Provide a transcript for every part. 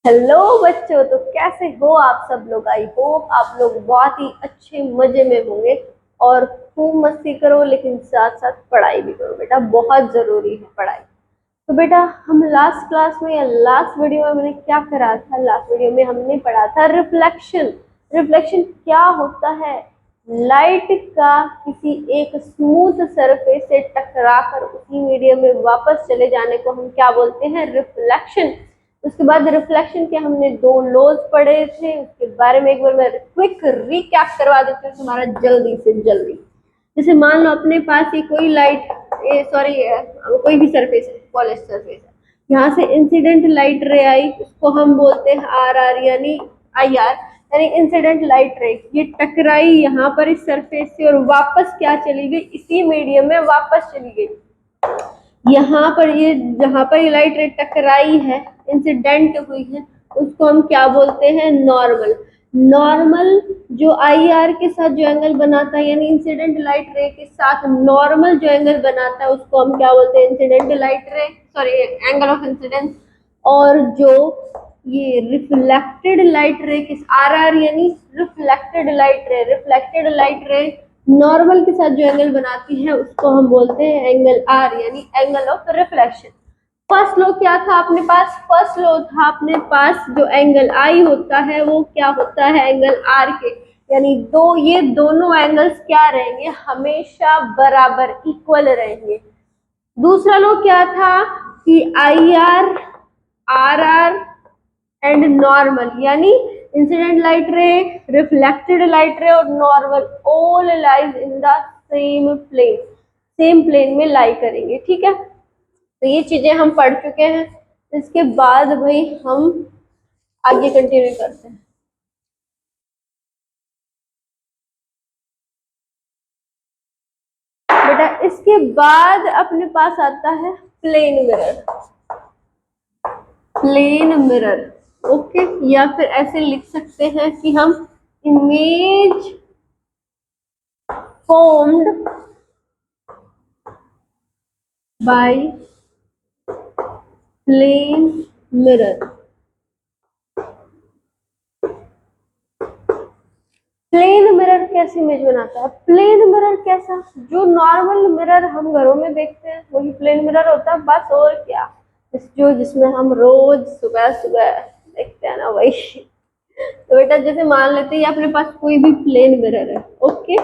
Hello बच्चों, तो कैसे हो आप सब लोग। आई होप आप लोग बहुत ही अच्छे मजे में होंगे और खूब मस्ती करो, लेकिन साथ साथ पढ़ाई भी करो। बेटा बहुत जरूरी है पढ़ाई। तो बेटा हम लास्ट क्लास में या लास्ट वीडियो में मैंने क्या करा था, लास्ट वीडियो में हमने पढ़ा था रिफ्लेक्शन। रिफ्लेक्शन क्या होता है? लाइट का किसी एक स्मूथ सरफेस से टकराकर उसी मीडियम में वापस चले जाने को हम क्या बोलते हैं? रिफ्लेक्शन। उसके बाद रिफ्लेक्शन के हमने दो लॉज पढ़े थे, उसके बारे में एक बार मैं क्विक रिकैप करवा देती हूँ तुम्हारा जल्दी से जल्दी। जैसे मान लो अपने पास ये कोई लाइट, सॉरी कोई भी सरफेस है, पॉलिश सरफेस है, यहाँ से इंसिडेंट लाइट रे आई, उसको हम बोलते हैं आर आर यानी आई आर, यानी इंसिडेंट लाइट रे। ये टकराई यहाँ पर इस सरफेस से और वापस क्या चली गई? इसी मीडियम में वापस चली गई। यहाँ पर ये जहाँ पर ये लाइट रे टकराई है, इंसिडेंट हुई है, उसको हम क्या बोलते हैं? नॉर्मल। नॉर्मल जो आई आर के साथ जो एंगल बनाता है, यानी इंसिडेंट लाइट रे के साथ नॉर्मल जो एंगल बनाता है, उसको हम क्या बोलते हैं? इंसिडेंट लाइट रे, सॉरी एंगल ऑफ इंसिडेंस। और जो ये रिफ्लेक्टेड लाइट रे किस आर आर यानी reflected light ray, reflected light रे नॉर्मल के साथ जो एंगल बनाती है उसको हम बोलते हैं एंगल आर यानी angle of reflection. First law क्या था अपने पास? फर्स्ट लॉ था अपने पास जो एंगल आई होता है वो क्या होता है? एंगल आर के, यानी ये दोनों एंगल्स क्या रहेंगे? हमेशा बराबर, इक्वल रहेंगे। दूसरा लॉ क्या था कि I R, R R and normal, यानी incident light ray, reflected light ray और normal all lies in the same plane, same plane में लाई करेंगे। ठीक है, तो ये चीजें हम पढ़ चुके हैं। इसके बाद भाई हम आगे कंटिन्यू करते हैं। बेटा इसके बाद अपने पास आता है plane mirror. Plane mirror, okay, या फिर ऐसे लिख सकते हैं कि हम image formed by plane mirror। Plane mirror कैसे इमेज बनाता है? प्लेन मिरर कैसा? जो नॉर्मल मिरर हम घरों में देखते हैं वही प्लेन मिरर होता है, बस और क्या। जिसमें हम रोज सुबह सुबह देखते हैं ना, वही। तो बेटा जैसे मान लेते हैं अपने पास कोई भी प्लेन मिरर है, ओके,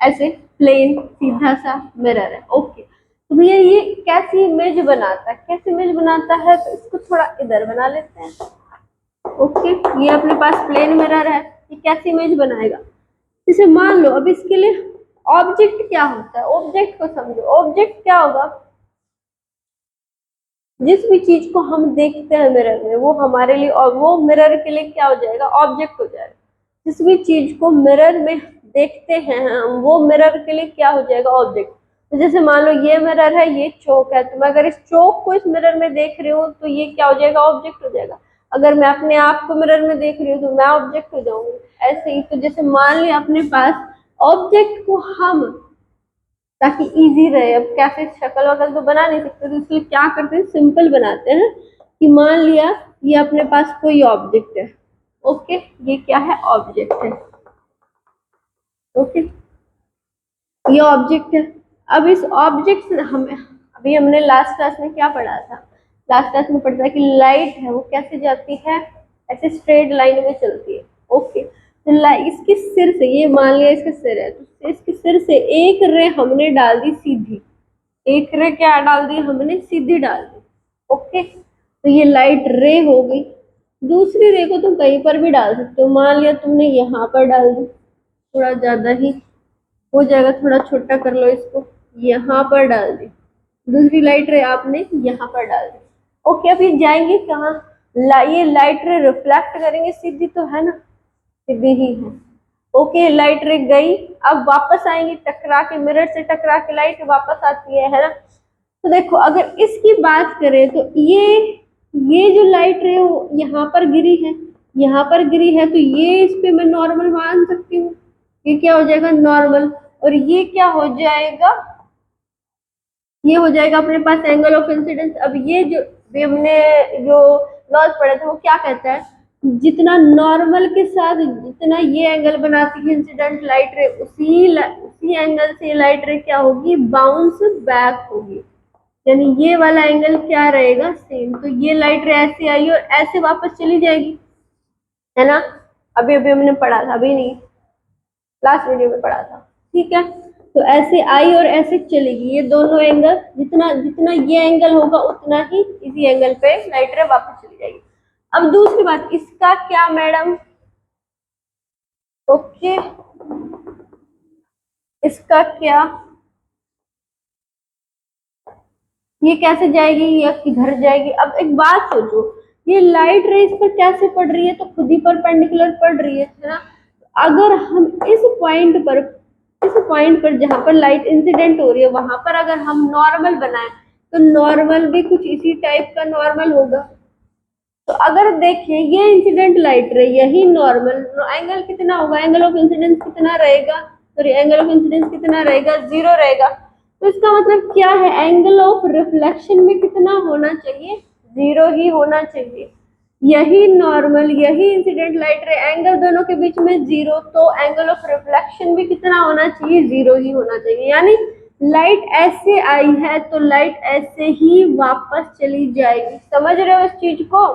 ऐसे प्लेन सीधा सा मिरर है, ओके। तो भैया ये कैसी इमेज बनाता है? कैसी इमेज बनाता है? तो इसको थोड़ा इधर बना लेते हैं, ओके। ये अपने पास प्लेन मिरर है, ये कैसी इमेज बनाएगा? जैसे मान लो अब इसके लिए ऑब्जेक्ट क्या होता है? ऑब्जेक्ट को समझो। ऑब्जेक्ट क्या होगा? जिस भी चीज को हम देखते हैं मिरर में, वो हमारे लिए, और वो मिरर के लिए क्या हो जाएगा? ऑब्जेक्ट हो जाएगा। जिस भी चीज को मिरर में देखते हैं हम, वो मिरर के लिए क्या हो जाएगा? ऑब्जेक्ट। तो जैसे मान लो ये मिरर है, ये चौक है, तो मैं अगर इस चौक को इस मिरर में देख रही हूँ तो ये क्या हो जाएगा? ऑब्जेक्ट हो जाएगा। अगर मैं अपने आप को मिरर में देख रही हूँ तो मैं ऑब्जेक्ट हो जाऊंगी। ऐसे ही, तो जैसे मान लिया अपने पास ऑब्जेक्ट को हम, ताकि इजी रहे, अब कैसे शक्ल वकल तो बना नहीं सकते, तो इसलिए क्या करते हैं? सिंपल बनाते हैं कि मान लिया ये अपने पास कोई ऑब्जेक्ट है, ओके, ये क्या है? ऑब्जेक्ट है, ओके, ये ऑब्जेक्ट है। अब इस ऑब्जेक्ट से हमें, अभी हमने लास्ट क्लास में क्या पढ़ा था? लास्ट क्लास में पढ़ा था कि लाइट है वो कैसे जाती है? ऐसे स्ट्रेट लाइन में चलती है, ओके। तो इसके सिर से, ये मान लिया इसके सिर है, तो इसके सिर से एक रे हमने डाल दी सीधी, एक रे क्या डाल दी? हमने सीधी डाल दी, ओके। तो ये लाइट रे हो गई। दूसरी रे को तुम कहीं पर भी डाल सकते हो, मान लिया तुमने यहाँ पर डाल दी, थोड़ा ज्यादा ही हो जाएगा, थोड़ा छोटा कर लो इसको, यहाँ पर डाल दी। दूसरी लाइट रे आपने यहाँ पर डाल दी, ओके। अभी जाएंगे कहाँ? ये लाइट रे रिफ्लेक्ट करेंगे, सीधी तो है ना, सीधी ही है, ओके। लाइट रे गई, अब वापस आएंगी, टकरा के, मिरर से टकरा के लाइट वापस आती है ना। तो देखो अगर इसकी बात करें तो ये जो लाइट रे यहाँ पर गिरी है, यहाँ पर गिरी है, तो ये इस पे मैं नॉर्मल मान सकती हूँ, ये क्या हो जाएगा? नॉर्मल। और ये क्या हो जाएगा? ये हो जाएगा अपने पास एंगल ऑफ इंसिडेंस। अब ये जो हमने जो लॉज पढ़े थे, वो क्या कहता है, जितना नॉर्मल के साथ जितना ये एंगल बनाती है इंसिडेंट लाइट रे, उसी एंगल से लाइट रे क्या होगी, बाउंस बैक होगी। यानी ये वाला एंगल क्या रहेगा, सेम। तो ये लाइट रे ऐसे आई और ऐसे वापस चली जाएगी, है ना। अभी अभी हमने पढ़ा था, अभी नहीं, लास्ट वीडियो में पढ़ा था, ठीक है। तो ऐसे आई और ऐसे चलेगी, ये दोनों एंगल, जितना जितना ये एंगल होगा उतना ही इसी एंगल पे लाइट रे वापस चली जाएगी। अब दूसरी बात, इसका क्या मैडम, ओके, इसका क्या, ये कैसे जाएगी या किधर जाएगी। अब एक बात सोचो, ये लाइट रे इस पर कैसे पड़ रही है, तो खुद ही परपेंडिकुलर पड़ रही है ना। अगर हम इस पॉइंट पर जहां पर लाइट इंसिडेंट हो रही है वहां पर अगर हम नॉर्मल बनाए तो नॉर्मल भी कुछ इसी टाइप का नॉर्मल होगा। तो अगर देखिए ये इंसिडेंट लाइट रे, यही नॉर्मल, एंगल कितना होगा, एंगल ऑफ इंसिडेंस कितना रहेगा, सॉरी एंगल ऑफ इंसिडेंस कितना रहेगा, 0 रहेगा। तो इसका मतलब क्या है, एंगल ऑफ रिफ्लेक्शन में कितना होना चाहिए, 0 ही होना चाहिए। यही नॉर्मल, यही इंसिडेंट लाइट रे, एंगल दोनों के बीच में 0, तो एंगल ऑफ रिफ्लेक्शन भी कितना होना चाहिए, 0 ही होना चाहिए। यानी लाइट ऐसे आई है तो लाइट ऐसे ही वापस चली जाएगी। समझ रहे हो इस चीज को।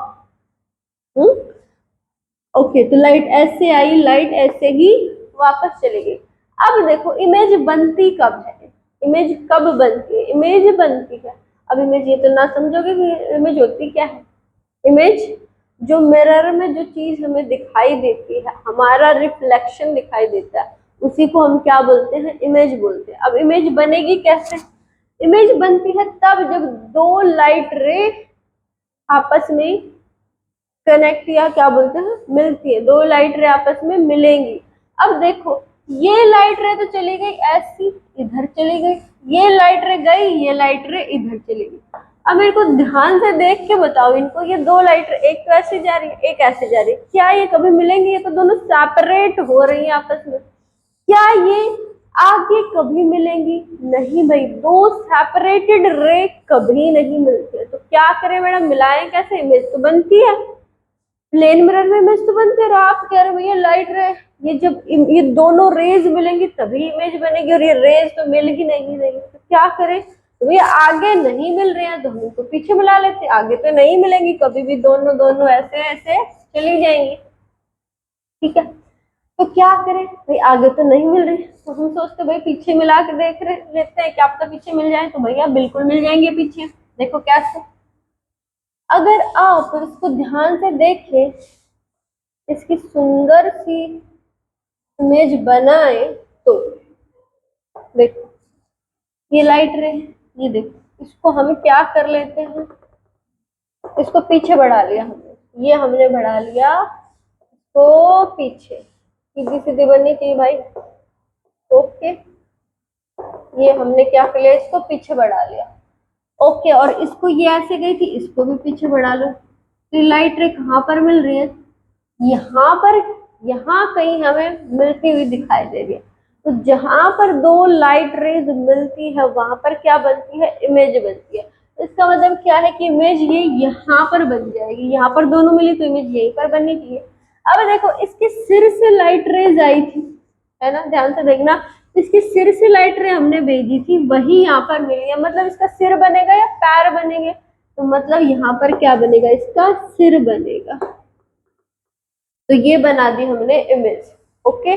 ओके, तो लाइट ऐसे आई, लाइट ऐसे ही वापस चली गई। अब देखो इमेज बनती कब है, इमेज कब बनती है, इमेज बनती है, अब इमेज ये तो ना समझोगे कि इमेज होती क्या है। इमेज जो मिरर में जो चीज हमें दिखाई देती है, हमारा रिफ्लेक्शन दिखाई देता है, उसी को हम क्या बोलते हैं, इमेज बोलते हैं। अब इमेज बनेगी कैसे, इमेज बनती है तब जब दो लाइट रे आपस में कनेक्ट या क्या बोलते हैं, मिलती है, दो लाइट रे आपस में मिलेंगी। अब देखो ये लाइट रे तो चली गई ऐसी, इधर चली गई, ये लाइट रे गई, ये लाइट रे इधर चली गई। अब मेरे को ध्यान से देख के बताओ इनको, ये दो लाइट रे, एक तो ऐसे जा रही है, एक ऐसे जा रही है, क्या ये कभी मिलेंगी, ये तो दोनों सेपरेट हो रही है आपस में, क्या ये आगे कभी मिलेंगी, नहीं भाई, दो सेपरेटेड रे कभी नहीं मिलती है। तो क्या करें मैडम, मिलाएं कैसे, इमेज तो बनती है, प्लेन मिरर में इमेज तो बनती है। और आप कह रहे हो भैया लाइट रे, ये जब ये दोनों रेज मिलेंगी तभी इमेज बनेगी, और ये रेज तो मिल ही नहीं रही, तो क्या करें, तो भैया आगे नहीं मिल रहे हैं तो हम इनको पीछे मिला लेते, आगे तो नहीं मिलेंगी कभी भी, दोनों दोनों ऐसे ऐसे चली जाएंगी, ठीक है। तो क्या करें भाई, आगे तो नहीं मिल रही, तो हम सोचते भाई पीछे मिला के देख रहे लेते हैं, क्या पता पीछे मिल जाए, तो भैया बिल्कुल मिल जाएंगे पीछे। देखो कैसे, अगर आप इसको ध्यान से देखें, इसकी सुंदर सी इमेज बनाए, तो देखो ये लाइट रे, ये देखो, इसको हम क्या कर लेते हैं, इसको पीछे बढ़ा लिया हमने, ये हमने बढ़ा लिया तो पीछे, सीधी सीधी बननी चाहिए भाई, ओके। ये हमने क्या कर लिया, इसको पीछे बढ़ा लिया, ओके। और इसको ये ऐसे गई थी, इसको भी पीछे बढ़ा लो। तो लाइट रे कहाँ पर मिल रही है, यहाँ पर, यहाँ कहीं हमें मिलती हुई दिखाई दे रही है। तो जहां पर दो लाइट रेज मिलती है वहां पर क्या बनती है, इमेज बनती है। इसका मतलब क्या है कि इमेज ये यहाँ पर बन जाएगी, यहाँ पर दोनों मिली तो इमेज यहीं पर बननी चाहिए। अब देखो इसके सिर से लाइट रेज आई थी, है ना, ध्यान से देखना, इसके सिर से लाइट रे हमने भेजी थी, वही यहाँ पर मिली है, मतलब इसका सिर बनेगा या पैर बनेंगे, तो मतलब यहाँ पर क्या बनेगा, इसका सिर बनेगा। तो ये बना दी हमने इमेज, ओके,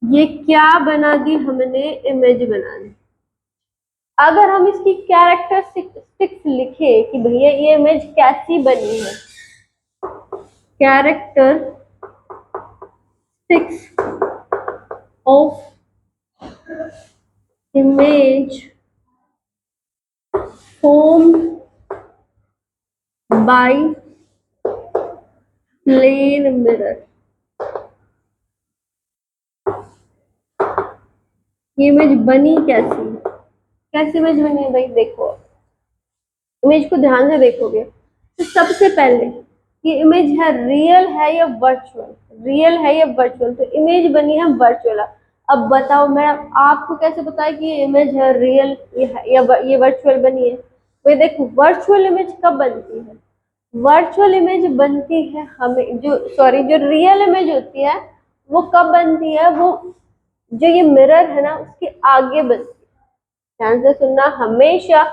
ये क्या बना दी हमने, इमेज बना दी। अगर हम इसकी कैरेक्टरिस्टिक्स लिखे कि भैया ये इमेज कैसी बनी है, characteristics of image formed by plane mirror, ये इमेज बनी कैसी, कैसी इमेज बनी है भाई, देखो इमेज को ध्यान से देखोगे तो सबसे पहले ये इमेज है रियल है या वर्चुअल, रियल है या वर्चुअल, तो इमेज बनी है वर्चुअल। अब बताओ मैडम आपको कैसे पता है कि ये इमेज है रियल या ये वर्चुअल बनी है। भाई देखो वर्चुअल इमेज कब बनती है, वर्चुअल इमेज बनती है हमें जो रियल इमेज होती है वो कब बनती है, वो जो ये मिरर है ना उसके आगे बनती है। ध्यान से सुनना, हमेशा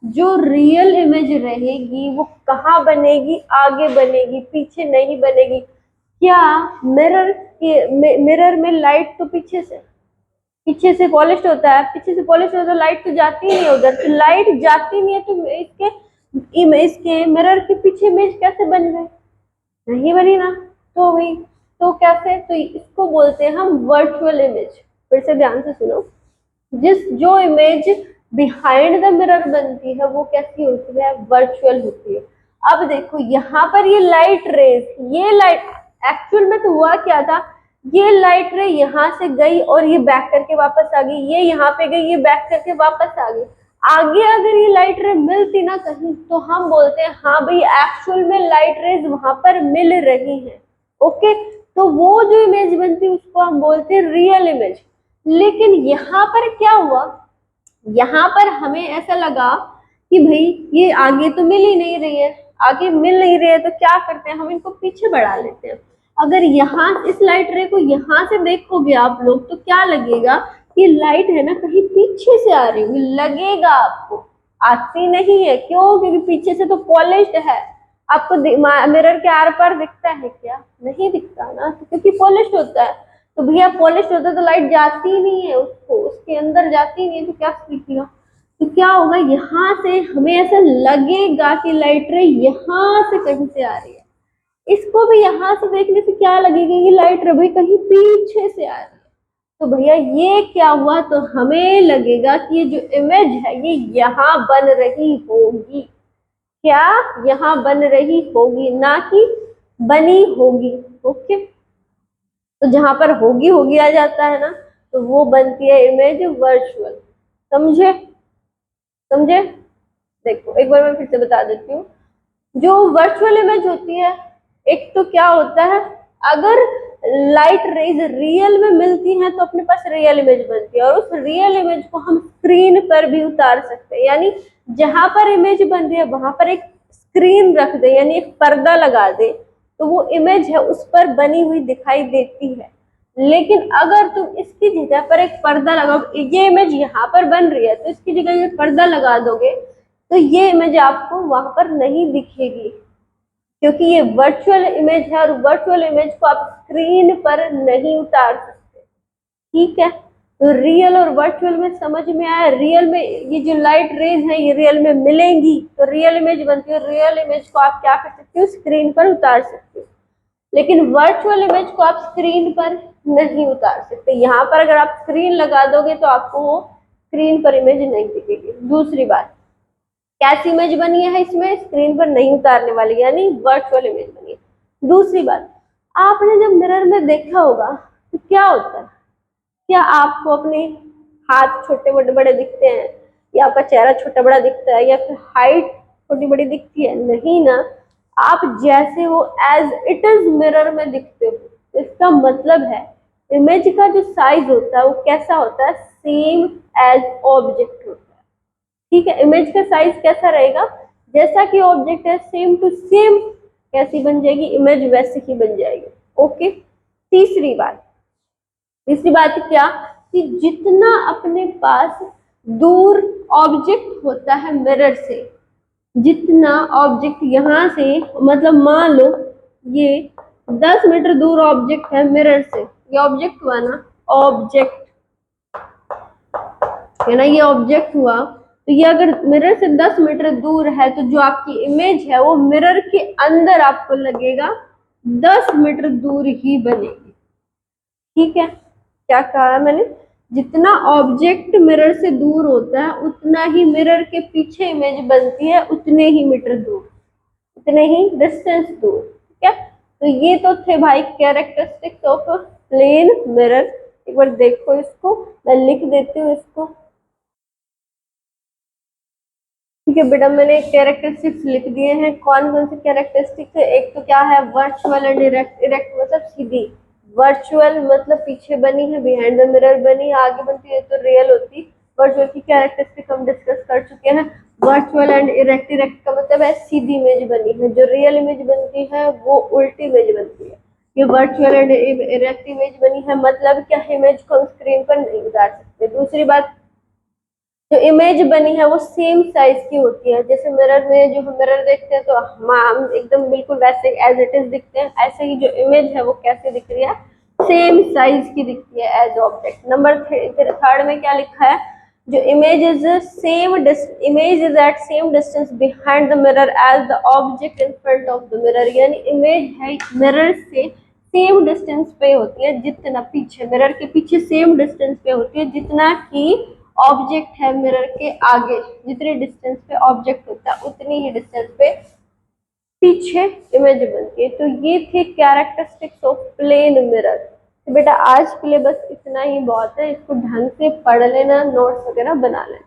जो रियल इमेज रहेगी वो कहाँ बनेगी, आगे बनेगी, पीछे नहीं बनेगी। क्या मिरर में लाइट तो पीछे से पॉलिश होता है, पीछे से पॉलिश होता है तो लाइट तो जाती ही नहीं उधर, तो लाइट जाती नहीं है तो इसके मिरर के पीछे इमेज कैसे बन गए, नहीं बनी ना। तो वही, तो कैसे, तो इसको बोलते हैं हम वर्चुअल इमेज। फिर से ध्यान से सुनो, जो इमेज बिहाइंड द मिरर बनती है वो कैसी होती है, वर्चुअल होती है। अब देखो यहाँ पर ये लाइट रेज, ये लाइट एक्चुअल में तो हुआ क्या था, ये लाइट रे यहाँ से गई और ये बैक करके वापस आ गई, ये यहाँ पे गई, ये बैक करके वापस आ गई। आगे अगर ये लाइट रे मिलती ना कहीं तो हम बोलते हैं हाँ भाई एक्चुअल में लाइट रेज वहां पर मिल रही है। ओके, तो वो जो इमेज बनती है उसको हम बोलते हैं रियल इमेज। लेकिन यहाँ पर क्या हुआ, यहाँ पर हमें ऐसा लगा कि भाई ये आगे तो मिल ही नहीं रही है, आगे मिल नहीं रही है तो क्या करते हैं, हम इनको पीछे बढ़ा लेते हैं। अगर यहाँ इस लाइट रे को यहाँ से देखोगे आप लोग तो क्या लगेगा, ये लाइट है ना कहीं पीछे से आ रही हुई लगेगा आपको, आती नहीं है। क्यों, क्योंकि पीछे से तो पॉलिश्ड है। आपको मिरर के आर पार दिखता है क्या, नहीं दिखता ना, क्योंकि पॉलिश्ड होता है। तो भैया पॉलिश होता है तो लाइट जाती ही नहीं है, उसको उसके अंदर जाती नहीं है तो क्या दिखेगा, तो क्या होगा, यहाँ से हमें ऐसा लगेगा कि लाइट रे यहाँ से कहीं से आ रही है। इसको भी यहाँ से देखने से क्या लगेगा कि लाइट रे भाई कहीं पीछे से आ रही है। तो भैया ये क्या हुआ, तो हमें लगेगा कि ये जो इमेज है ये यहाँ बन रही होगी, क्या यहाँ बन रही होगी, ना कि बनी होगी। ओके, तो जहां पर होगी होगी आ जाता है ना, तो वो बनती है इमेज वर्चुअल। समझे, समझे। देखो एक बार मैं फिर से बता देती हूँ, जो वर्चुअल इमेज होती है, एक तो क्या होता है, अगर लाइट रेज रियल में मिलती हैं तो अपने पास रियल इमेज बनती है, और उस रियल इमेज को हम स्क्रीन पर भी उतार सकते हैं। यानी जहां पर इमेज बन रही है वहां पर एक स्क्रीन रख दे, यानी एक पर्दा लगा दे, तो वो इमेज है उस पर बनी हुई दिखाई देती है। लेकिन अगर तुम इसकी जगह पर एक पर्दा लगाओ, ये इमेज यहाँ पर बन रही है तो इसकी जगह ये पर्दा लगा दोगे तो ये इमेज आपको वहां पर नहीं दिखेगी, क्योंकि ये वर्चुअल इमेज है और वर्चुअल इमेज को आप स्क्रीन पर नहीं उतार सकते। ठीक है, तो रियल और वर्चुअल में समझ में आया। रियल में ये जो लाइट रेज है ये रियल में मिलेंगी तो रियल इमेज बनती है, रियल इमेज को आप क्या कर सकते हो, स्क्रीन पर उतार सकते हो। लेकिन वर्चुअल इमेज को आप स्क्रीन पर नहीं उतार सकते। यहाँ पर अगर आप स्क्रीन लगा दोगे तो आपको वो स्क्रीन पर इमेज नहीं दिखेगी। दूसरी बात, कैसी इमेज बनी है इसमें, स्क्रीन पर नहीं उतारने वाली, यानी वर्चुअल इमेज बनी है। दूसरी बात, आपने जब मिरर में देखा होगा तो क्या होता है, क्या आपको अपने हाथ छोटे बड़े बड़े दिखते हैं, या आपका चेहरा छोटा बड़ा दिखता है, या फिर हाइट छोटी बड़ी दिखती है, नहीं ना। आप जैसे हो एज इट इज मिरर में दिखते हो। इसका मतलब है इमेज का जो साइज होता है वो कैसा होता है, सेम एज ऑब्जेक्ट होता है। ठीक है, इमेज का साइज कैसा रहेगा, जैसा कि ऑब्जेक्ट है सेम टू सेम कैसी बन जाएगी इमेज, वैसे ही बन जाएगी। ओके, तीसरी बात क्या, कि जितना अपने पास दूर ऑब्जेक्ट होता है मिरर से, जितना ऑब्जेक्ट यहाँ से, मतलब मान लो ये 10 मीटर दूर ऑब्जेक्ट है मिरर से, ये ऑब्जेक्ट हुआ ना, ऑब्जेक्ट है ना, ये ऑब्जेक्ट हुआ, तो ये अगर मिरर से 10 मीटर दूर है तो जो आपकी इमेज है वो मिरर के अंदर आपको लगेगा 10 मीटर दूर ही बनेगी। ठीक है, क्या कहा मैंने, जितना ऑब्जेक्ट मिरर से दूर होता है उतना ही मिरर के पीछे इमेज बनती है, उतने ही मीटर दूर, उतने ही डिस्टेंस दूर। ठीक है, तो ये तो थे भाई कैरेक्टरिस्टिक्स ऑफ प्लेन मिरर। एक बार देखो इसको, मैं लिख देती हूँ इसको। ठीक है बेटा, मैंने कैरेक्टरिस्टिक्स लिख दिए हैं। कौन कौन से कैरेक्टरिस्टिक्स है, एक तो क्या है वर्चुअल एंड इरेक्ट। इरेक्ट मतलब सीधी, वर्चुअल मतलब पीछे बनी है, बिहाइंड द मिरर बनी है, आगे बनती है तो रियल होती। वर्चुअल की कैरेक्टरिस्टिक हम डिस्कस कर चुके हैं। वर्चुअल एंड इरेक्ट, इरेक्ट का मतलब है सीधी इमेज बनी है, जो रियल इमेज बनती है वो उल्टी इमेज बनती है। ये वर्चुअल एंड इरेक्ट इमेज बनी है मतलब क्या है, इमेज को हम स्क्रीन पर नहीं उतार सकते। दूसरी बात, जो इमेज बनी है वो सेम साइज की होती है, जैसे मिरर में जो हम मिरर देखते हैं तो हम एकदम बिल्कुल वैसे एज इट इज दिखते हैं, ऐसे ही जो इमेज है वो कैसे दिख रही है, सेम साइज की दिखती है एज ऑब्जेक्ट। नंबर थर्ड में क्या लिखा है, जो image is same image is at same distance behind the mirror as the object in front of the mirror, यानी इमेज है मिरर से सेम डिस्टेंस पे होती है, जितना पीछे मिरर के पीछे सेम डिस्टेंस पे होती है जितना कि ऑब्जेक्ट है मिरर के आगे, जितनी डिस्टेंस पे ऑब्जेक्ट होता है उतनी ही डिस्टेंस पे पीछे इमेज बनती है। तो ये थे कैरेक्टरिस्टिक्स ऑफ प्लेन मिरर। तो बेटा आज के लिए बस इतना ही बहुत है, इसको ढंग से पढ़ लेना, नोट्स वगैरह बना लेना।